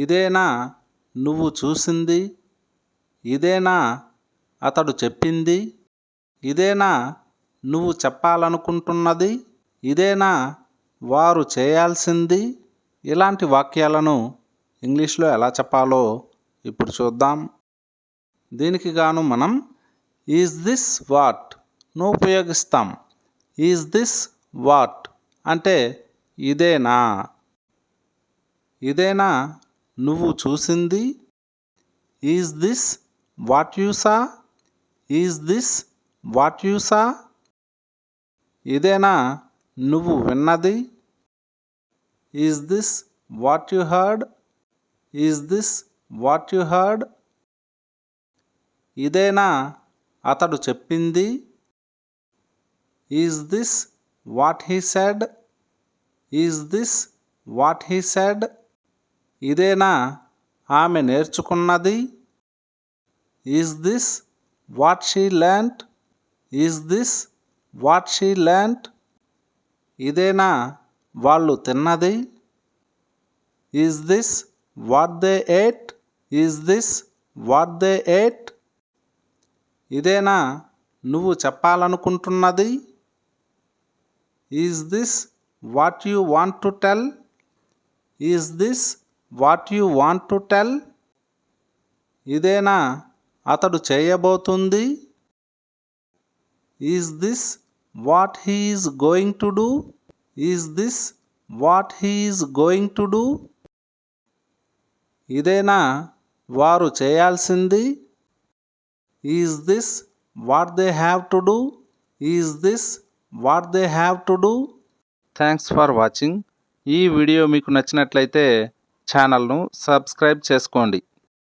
ఇదేనా నువ్వు చూసింది? ఇదేనా అతడు చెప్పింది? ఇదేనా నువ్వు చెప్పాలనుకుంటున్నది? ఇదేనా వారు చేయాల్సింది? ఇలాంటి వాక్యాలను ఇంగ్లీష్లో ఎలా చెప్పాలో ఇప్పుడు చూద్దాం. దీనికి గాను మనం ఈజ్ దిస్ వాట్ను ఉపయోగిస్తాం. ఈజ్ దిస్ వాట్ అంటే ఇదేనా. ఇదేనా నువ్వు చూసింది? Is this what you saw? Is this what you saw? ఇదేనా నువ్వు విన్నది? Is this what you heard? Is this what you heard? ఇదేనా అతడు చెప్పింది? Is this what he said? Is this what he said? ఇదేనా ఆమె నేర్చుకున్నది? Is this what she learned? Is this what she learned? ఇదేనా వాళ్ళు తిన్నది? Is this what they ate? Is this what they ate? ఇదేనా నువ్వు చెప్పాలనుకుంటున్నది? Is this what you want to tell? Is this what you want to tell? ఇదేనా అతడు చేయబోతుంది? Is this what he is going to do? Is this what he is going to do? ఇదేనా వారు చేయాల్సింది? Is this what they have to do? Is this what they have to do? Thanks for watching. ఈ video మీకు నచ్చినట్లయితే ఛానల్ను subscribe చేసుకోండి.